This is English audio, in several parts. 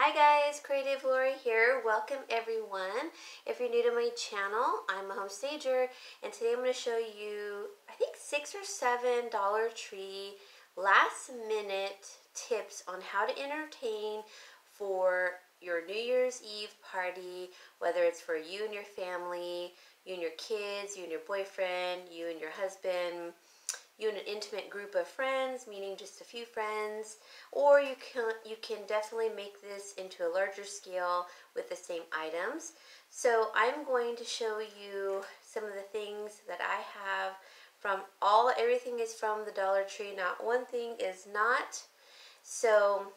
Hi guys, Creative Lauri here. Welcome everyone. If you're new to my channel, I'm a home stager, and today I'm going to show you, I think, 6 or 7 Dollar Tree last minute tips on how to entertain for your New Year's Eve party, whether it's for you and your family, you and your kids, you and your boyfriend, you and your husband, you and an intimate group of friends, meaning just a few friends, or you can definitely make this into a larger scale with the same items. So I'm going to show you some of the things that I have from everything is from the Dollar Tree. Not one thing is not. So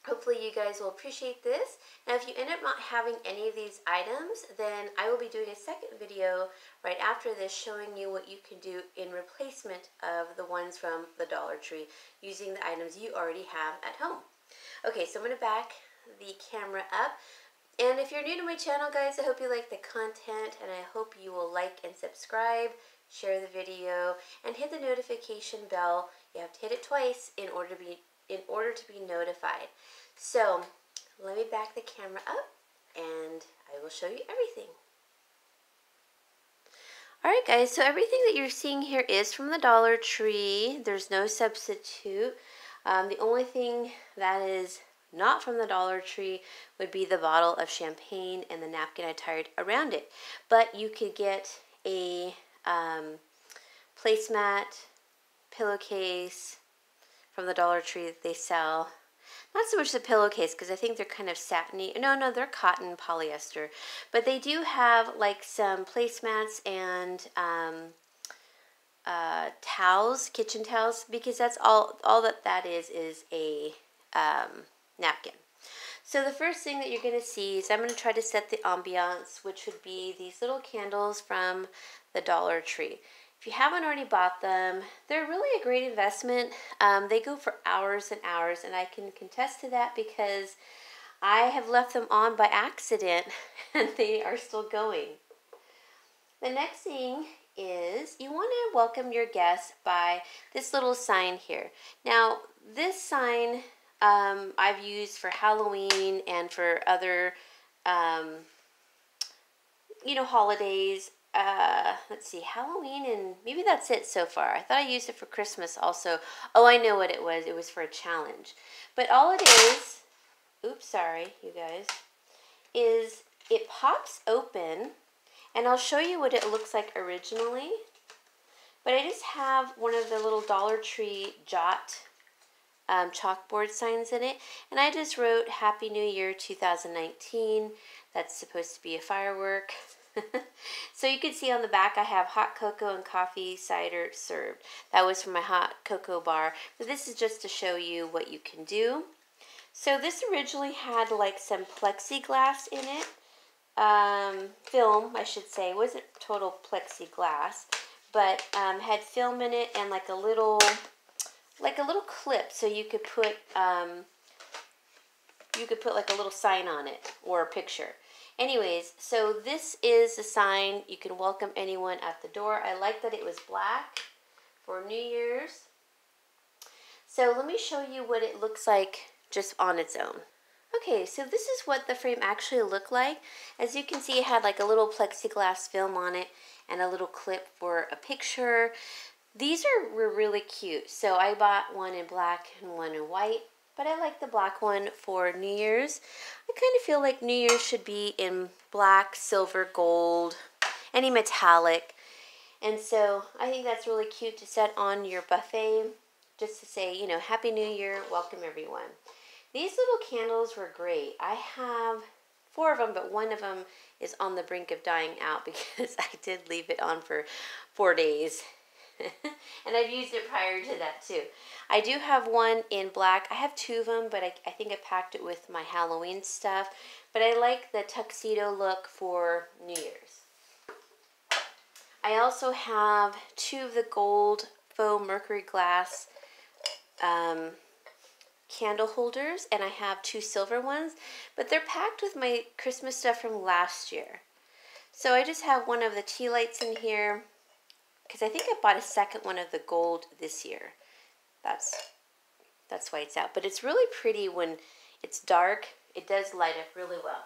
hopefully you guys will appreciate this. Now if you end up not having any of these items, then I will be doing a second video right after this showing you what you can do in replacement of the ones from the Dollar Tree using the items you already have at home. Okay, so I'm going to back the camera up. And if you're new to my channel, guys, I hope you like the content, and I hope you will like and subscribe, share the video, and hit the notification bell. You have to hit it twice in order to be notified. So let me back the camera up and I will show you everything. Alright guys, so everything that you're seeing here is from the Dollar Tree. There's no substitute. The only thing that is not from the Dollar Tree would be the bottle of champagne and the napkin I tied around it. But you could get a placemat, pillowcase from the Dollar Tree that they sell. Not so much the pillowcase, because I think they're kind of satiny. No, they're cotton polyester. But they do have like some placemats and towels, kitchen towels, because that's all that is a napkin. So the first thing that you're going to see is I'm going to try to set the ambiance, which would be these little candles from the Dollar Tree. If you haven't already bought them, they're really a great investment. They go for hours and hours, and I can contest to that because I have left them on by accident and they are still going. The next thing is you want to welcome your guests by this little sign here. Now, this sign I've used for Halloween and for other, holidays. Let's see, Halloween, and maybe that's it so far. I thought I used it for Christmas also. Oh, I know what it was. It was for a challenge. But all it is, oops, sorry, you guys, is it pops open, and I'll show you what it looks like originally. But I just have one of the little Dollar Tree Jot chalkboard signs in it, and I just wrote Happy New Year 2019. That's supposed to be a firework. So you can see on the back I have hot cocoa and coffee cider served. That was from my hot cocoa bar, but this is just to show you what you can do. So this originally had like some plexiglass in it, film I should say. It wasn't total plexiglass, but had film in it and like a little clip, so you could put like a little sign on it or a picture. Anyways, so this is the sign. You can welcome anyone at the door. I like that it was black for New Year's. So let me show you what it looks like just on its own. Okay, so this is what the frame actually looked like. As you can see, it had like a little plexiglass film on it and a little clip for a picture. These were really cute. So I bought one in black and one in white. But I like the black one for New Year's. I kind of feel like New Year's should be in black, silver, gold, any metallic. And so I think that's really cute to set on your buffet, just to say, Happy New Year, welcome everyone. These little candles were great. I have 4 of them, but one of them is on the brink of dying out because I did leave it on for 4 days. And I've used it prior to that too. I do have one in black. I have 2 of them, but I think I packed it with my Halloween stuff. But I like the tuxedo look for New Year's. I also have 2 of the gold faux mercury glass candle holders, and I have 2 silver ones, but they're packed with my Christmas stuff from last year. So I just have one of the tea lights in here, because I think I bought a second one of the gold this year. That's why it's out. But it's really pretty when it's dark it does light up really well.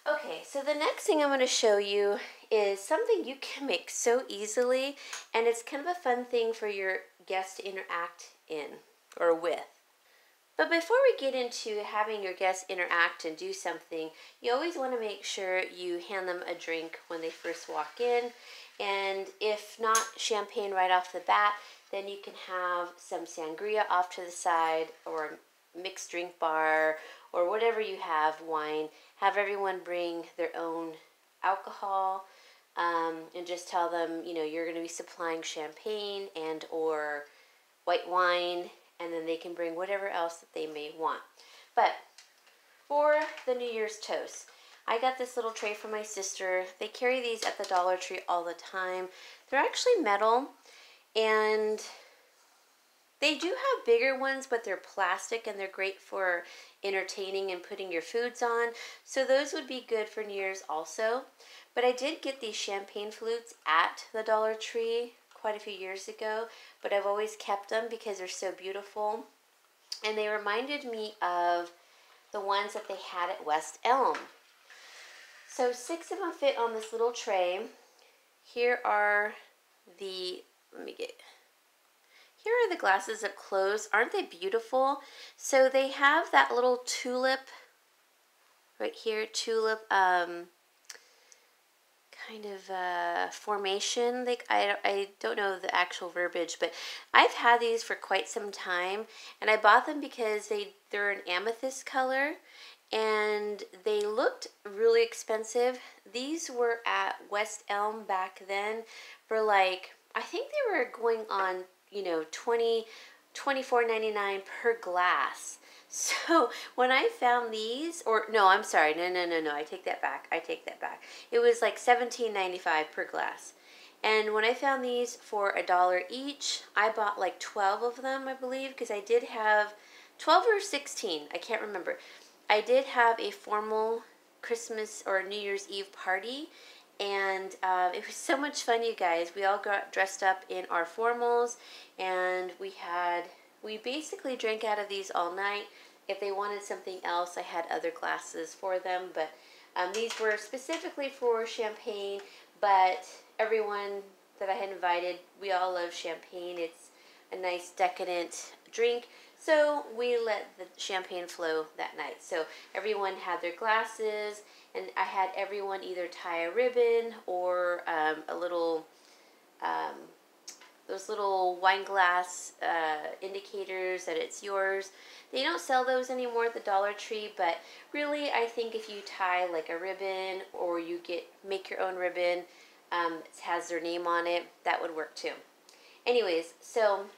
Okay, so the next thing I'm going to show you is something you can make so easily, and it's kind of a fun thing for your guests to interact in or with. But before we get into having your guests interact and do something, you always want to make sure you hand them a drink when they first walk in. And if not champagne right off the bat, then you can have some sangria off to the side, or a mixed drink bar, or whatever you have, wine. Have everyone bring their own alcohol, and just tell them, you know, you're going to be supplying champagne and or white wine, and then they can bring whatever else that they may want. But for the New Year's toast, I got this little tray from my sister. They carry these at the Dollar Tree all the time. They're actually metal, and they do have bigger ones, but they're plastic, and they're great for entertaining and putting your foods on. So those would be good for New Year's also. But I did get these champagne flutes at the Dollar Tree quite a few years ago, but I've always kept them because they're so beautiful. And they reminded me of the ones that they had at West Elm. So 6 of them fit on this little tray. Here are the, here are the glasses up close. Aren't they beautiful? So they have that little tulip right here, tulip kind of formation. Like I don't know the actual verbiage, but I've had these for quite some time, and I bought them because they're an amethyst color, and they looked really expensive. These were at West Elm back then for like, I think they were going on, you know, $24.99 per glass. So when I found these, or no, I'm sorry, no, I take that back. It was like $17.95 per glass. And when I found these for $1 each, I bought like 12 of them, I believe, because I did have 12 or 16, I can't remember. I did have a formal Christmas or New Year's Eve party, and it was so much fun, you guys. We all got dressed up in our formals, and we basically drank out of these all night. If they wanted something else, I had other glasses for them, but these were specifically for champagne, but everyone that I had invited, we all love champagne. It's a nice decadent drink, so we let the champagne flow that night. So everyone had their glasses, and I had everyone either tie a ribbon or a little, those little wine glass indicators that it's yours. They don't sell those anymore at the Dollar Tree, but really I think if you tie like a ribbon, or you make your own ribbon, it has their name on it, that would work too. Anyways, so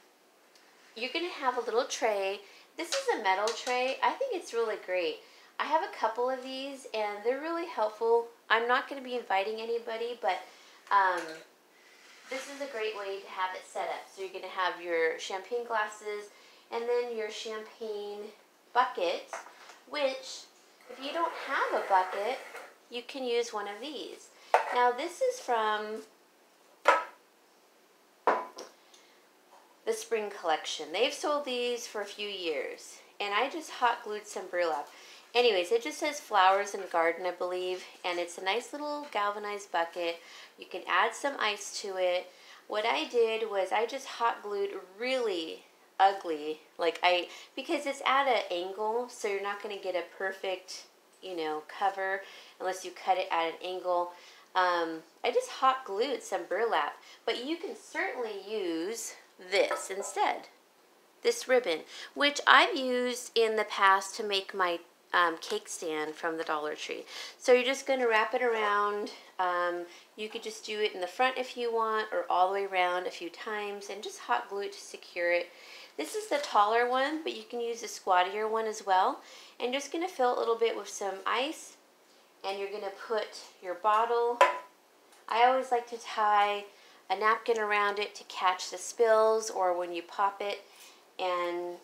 you're going to have a little tray. This is a metal tray. I think it's really great. I have a couple of these, and they're really helpful. I'm not going to be inviting anybody, but this is a great way to have it set up. So you're going to have your champagne glasses, and then your champagne bucket, which, if you don't have a bucket, you can use one of these. Now this is from the spring collection. They've sold these for a few years, and I just hot glued some burlap. Anyways, it just says flowers and garden, I believe, and it's a nice little galvanized bucket. You can add some ice to it. What I did was I just hot glued really ugly, because it's at an angle, so you're not going to get a perfect, you know, cover unless you cut it at an angle. I just hot glued some burlap, but you can certainly use this instead, this ribbon, which I've used in the past to make my cake stand from the Dollar Tree. So you're just going to wrap it around. You could just do it in the front if you want, or all the way around a few times, and just hot glue it to secure it. This is the taller one, but you can use the squattier one as well. And just going to fill it a little bit with some ice, and you're going to put your bottle. I always like to tie a napkin around it to catch the spills, or when you pop it, and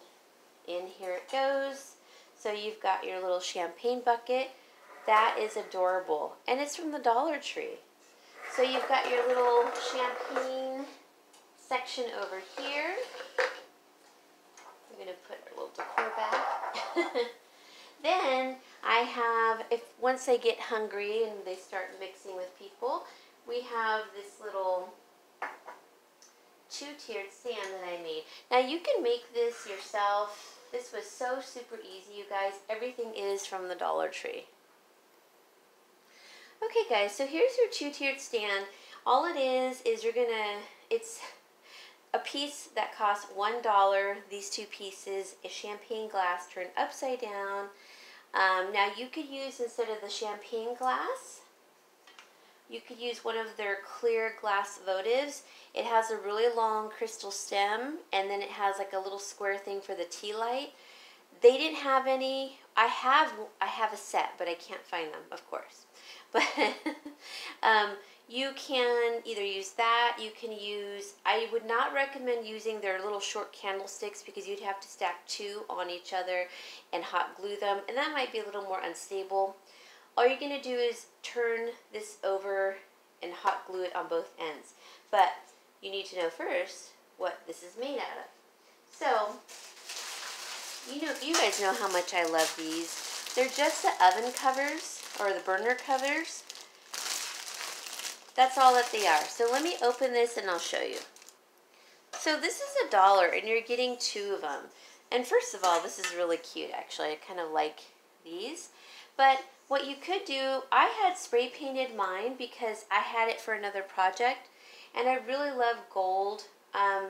in here it goes. So you've got your little champagne bucket. That is adorable, and it's from the Dollar Tree. So you've got your little champagne section over here. I'm going to put our little decor back. Then I have, once I get hungry and they start mixing with people, we have this little 2-tiered stand that I made. Now you can make this yourself. This was so super easy, you guys. Everything is from the Dollar Tree. Okay guys, so here's your 2-tiered stand. All it is it's a piece that costs $1. These 2 pieces is champagne glass turned upside down. Now you could use, instead of the champagne glass, you could use one of their clear glass votives. It has a really long crystal stem, and then it has like a little square thing for the tea light. They didn't have any. I have a set, but I can't find them, of course. But you can either use that, you can use, I would not recommend using their little short candlesticks because you'd have to stack 2 on each other and hot glue them, and that might be a little more unstable. All you're going to do is turn this over and hot glue it on both ends. But you need to know first what this is made out of. So, you guys know how much I love these. They're just the oven covers, or the burner covers. That's all that they are. So let me open this and I'll show you. So this is $1 and you're getting 2 of them. And first of all, this is really cute actually. I kind of like these. But what you could do, I had spray painted mine because I had it for another project. And I really love gold.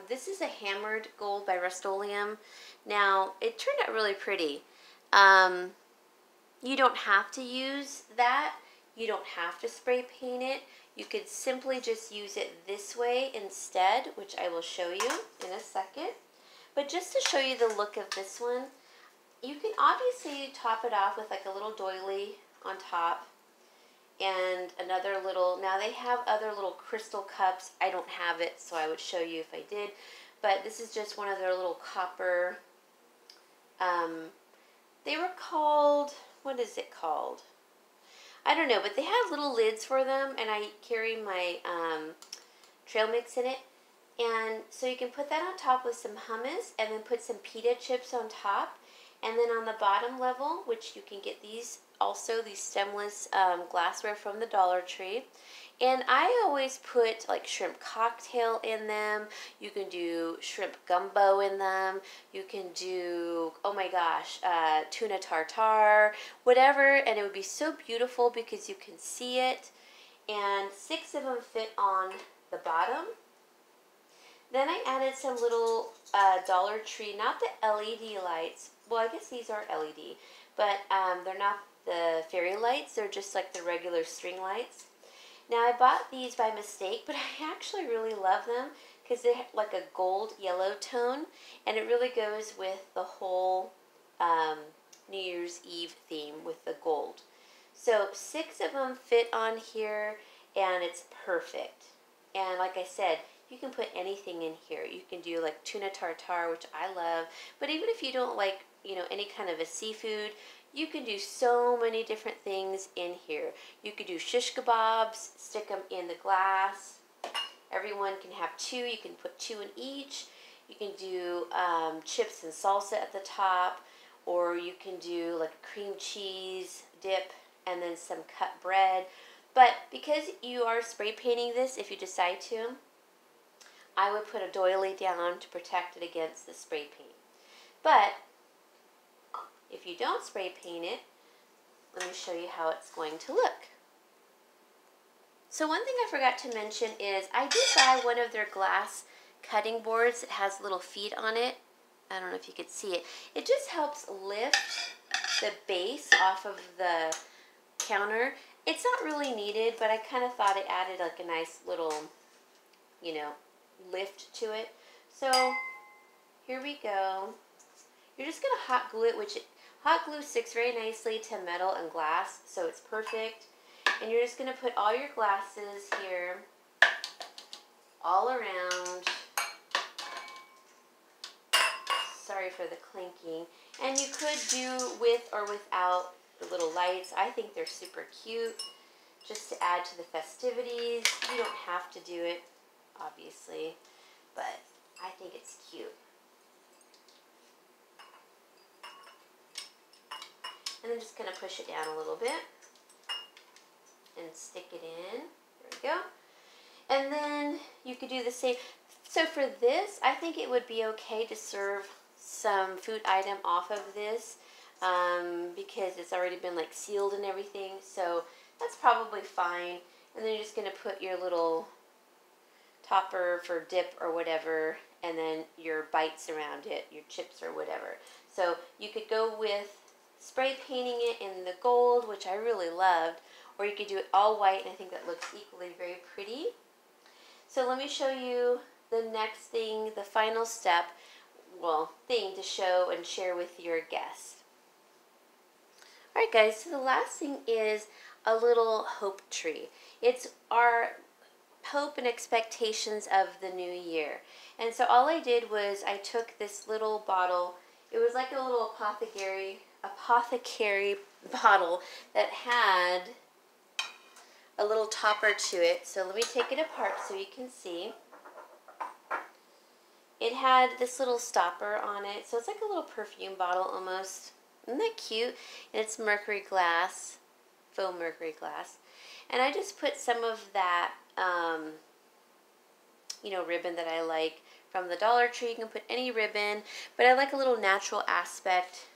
This is a hammered gold by Rust-Oleum. Now, it turned out really pretty. You don't have to use that. You don't have to spray paint it. You could simply just use it this way instead, which I will show you in a second. But just to show you the look of this one, you can obviously top it off with like a little doily on top and another little, now they have other little crystal cups. I don't have it, so I would show you if I did. But this is just one of their little copper, they were called, what is it called? I don't know, but they have little lids for them, and I carry my trail mix in it. And so you can put that on top with some hummus, and then put some pita chips on top. And then on the bottom level, which you can get these also, these stemless glassware from the Dollar Tree. And I always put like shrimp cocktail in them. You can do shrimp gumbo in them. You can do, oh my gosh, tuna tartare, whatever. And it would be so beautiful because you can see it. And 6 of them fit on the bottom. Then I added some little Dollar Tree, not the LED lights. Well, I guess these are LED, but they're not the fairy lights. They're just like the regular string lights. Now, I bought these by mistake, but I actually really love them because they have like a gold yellow tone, and it really goes with the whole New Year's Eve theme with the gold. So 6 of them fit on here, and it's perfect. And like I said, you can put anything in here. You can do like tuna tartare, which I love, but even if you don't like, any kind of a seafood, you can do so many different things in here. You could do shish kebabs, stick them in the glass. Everyone can have 2. You can put 2 in each. You can do chips and salsa at the top, or you can do like a cream cheese dip and then some cut bread. But because you are spray painting this, if you decide to, I would put a doily down to protect it against the spray paint. But if you don't spray paint it, let me show you how it's going to look. So one thing I forgot to mention is I did buy one of their glass cutting boards that has little feet on it. I don't know if you could see it. It just helps lift the base off of the counter. It's not really needed, but I kind of thought it added like a nice little, lift to it. So here we go. You're just going to hot glue it, which hot glue sticks very nicely to metal and glass, so it's perfect. And you're just going to put all your glasses here all around. Sorry for the clinking. And you could do with or without the little lights. I think they're super cute, just to add to the festivities. You don't have to do it, obviously, but I think it's cute. And then just kind of push it down a little bit and stick it in. There we go. And then you could do the same. So for this, I think it would be okay to serve some food item off of this because it's already been like sealed and everything. So that's probably fine. And then you're just going to put your little topper for dip or whatever, and then your bites around it, your chips or whatever. So you could go with spray painting it in the gold, which I really loved, or you could do it all white, and I think that looks equally very pretty. So let me show you the next thing, the final step, well, thing to show and share with your guests. Alright guys, so the last thing is a little hope tree. It's our hope and expectations of the new year. And so all I did was I took this little bottle. It was like a little apothecary bottle that had a little topper to it. So let me take it apart so you can see. It had this little stopper on it. So it's like a little perfume bottle almost. Isn't that cute? And it's mercury glass, faux mercury glass. And I just put some of that ribbon that I like from the Dollar Tree. You can put any ribbon, but I like a little natural aspect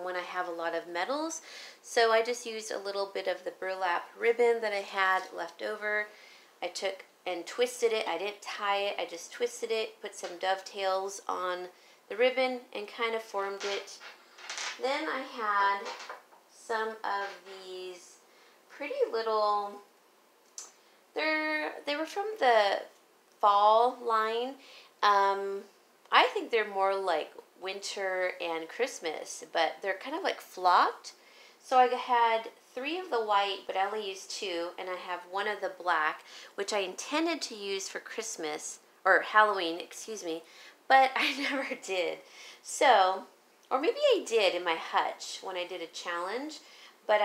when I have a lot of metals. So I just used a little bit of the burlap ribbon that I had left over. I took and twisted it. I didn't tie it. I just twisted it, put some dovetails on the ribbon and kind of formed it. Then I had some of these pretty little, they were from the fall line. I think they're more like winter and Christmas, but they're kind of like flocked. So I had 3 of the white, but I only used 2, and I have 1 of the black, which I intended to use for Christmas, or Halloween, excuse me, but I never did. So, or maybe I did in my hutch when I did a challenge, but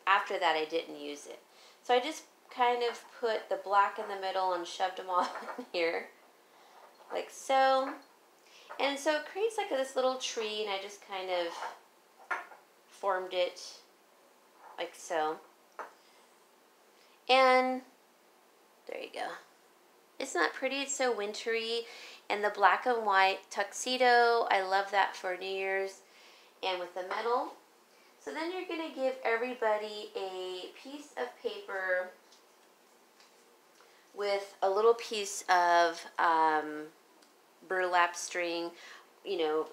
after that I didn't use it. So I just kind of put the black in the middle and shoved them all in here, like so. And so it creates like this little tree, and I just kind of formed it like so. And there you go. Isn't that pretty? It's so wintry. And the black and white tuxedo, I love that for New Year's. And with the metal. So then you're going to give everybody a piece of paper with a little piece of burlap string,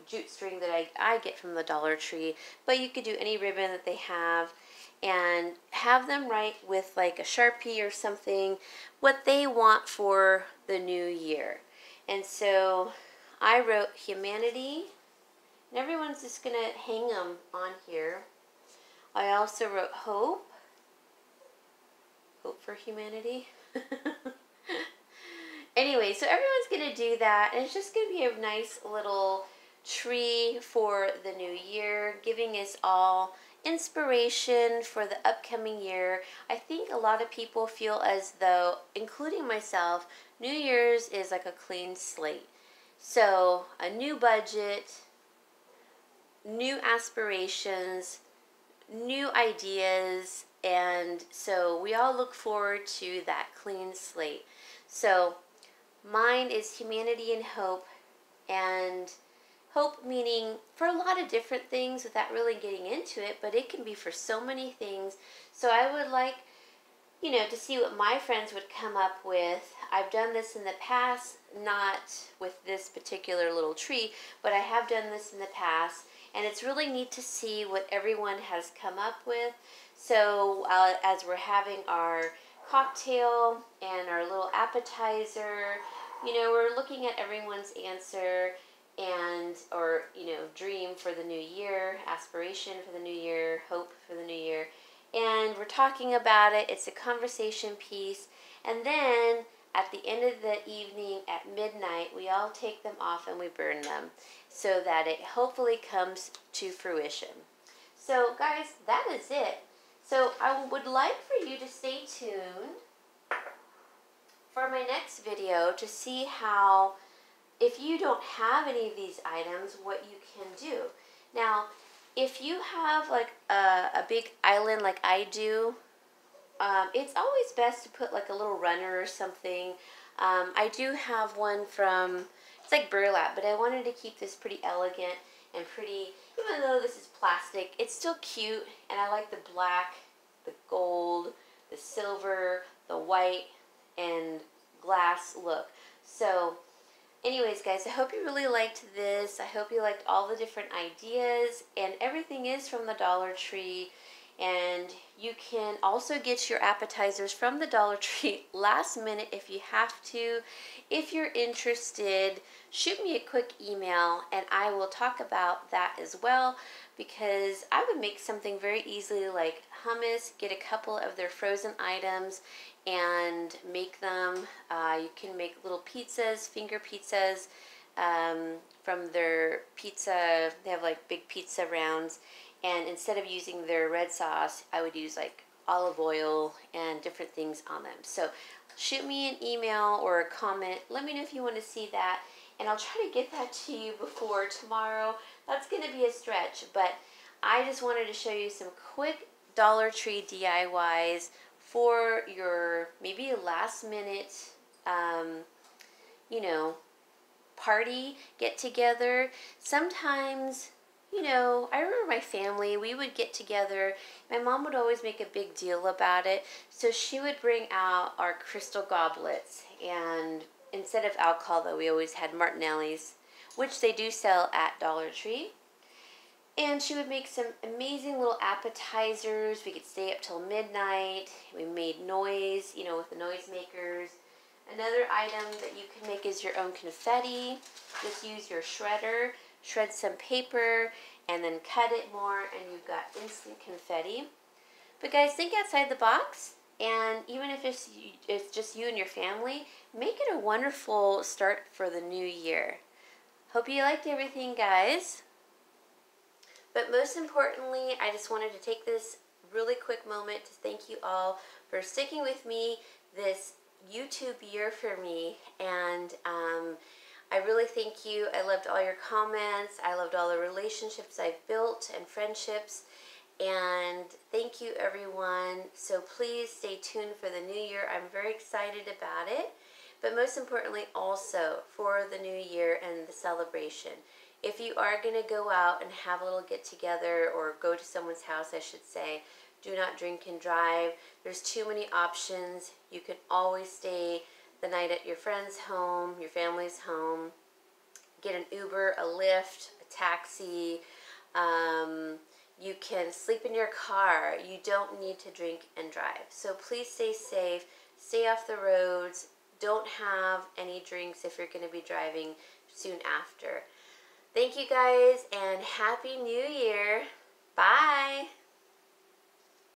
jute string that I get from the Dollar Tree. But you could do any ribbon that they have, and have them write with like a Sharpie or something what they want for the new year. And so I wrote humanity, and everyone's just going to hang them on here. I also wrote hope for humanity. Anyway, so everyone's going to do that, and it's just going to be a nice little tree for the new year, giving us all inspiration for the upcoming year. I think a lot of people feel as though, including myself, New Year's is like a clean slate. So a new budget, new aspirations, new ideas, and so we all look forward to that clean slate. So mine is humanity and hope, and hope meaning for a lot of different things without really getting into it, but it can be for so many things. So I would like, to see what my friends would come up with. I've done this in the past, not with this particular little tree, but I have done this in the past, and it's really neat to see what everyone has come up with. So as we're having our cocktail and our little appetizer, we're looking at everyone's answer and or dream for the new year, aspiration for the new year, hope for the new year, and we're talking about it. It's a conversation piece, and then at the end of the evening at midnight we all take them off and we burn them so that it hopefully comes to fruition. So guys, that is it. So I would like for you to stay tuned for my next video to see how, if you don't have any of these items, what you can do. Now, If you have like a big island like I do, it's always best to put like a little runner or something. I do have one from, it's like burlap, but I wanted to keep this pretty elegant and pretty, even though this is plastic, it's still cute, and I like the black, the gold, the silver, the white, and glass look. So anyways, guys, I hope you really liked this. I hope you liked all the different ideas, and everything is from the Dollar Tree. And you can also get your appetizers from the Dollar Tree last minute if you have to. If you're interested, shoot me a quick email and I will talk about that as well, because I would make something very easily like hummus, get a couple of their frozen items and make them. You can make little pizzas, finger pizzas, from their pizza. They have like big pizza rounds. And instead of using their red sauce, I would use like olive oil and different things on them. So shoot me an email or a comment. Let me know if you want to see that. And I'll try to get that to you before tomorrow. That's going to be a stretch. But I just wanted to show you some quick Dollar Tree DIYs for your maybe last minute, you know, party, get together. Sometimes, you know, I remember my family, we would get together. My mom would always make a big deal about it. So she would bring out our crystal goblets. And instead of alcohol, though, we always had Martinelli's, which they do sell at Dollar Tree. And she would make some amazing little appetizers. We could stay up till midnight. We made noise, you know, with the noise makers. Another item that you can make is your own confetti. Just use your shredder. Shred some paper and then cut it more and you've got instant confetti. But guys, think outside the box, and even if it's just you and your family, make it a wonderful start for the new year. Hope you liked everything, guys. But most importantly, I just wanted to take this really quick moment to thank you all for sticking with me this YouTube year for me. And I really thank you. I loved all your comments. I loved all the relationships I've built and friendships. And thank you, everyone. So please stay tuned for the new year. I'm very excited about it. But most importantly, also for the new year and the celebration. If you are going to go out and have a little get together or go to someone's house, I should say, do not drink and drive. There's too many options. You can always stay the night at your friend's home, your family's home. Get an Uber, a Lyft, a taxi. You can sleep in your car. You don't need to drink and drive. So please stay safe. Stay off the roads. Don't have any drinks if you're going to be driving soon after. Thank you guys, and Happy New Year. Bye.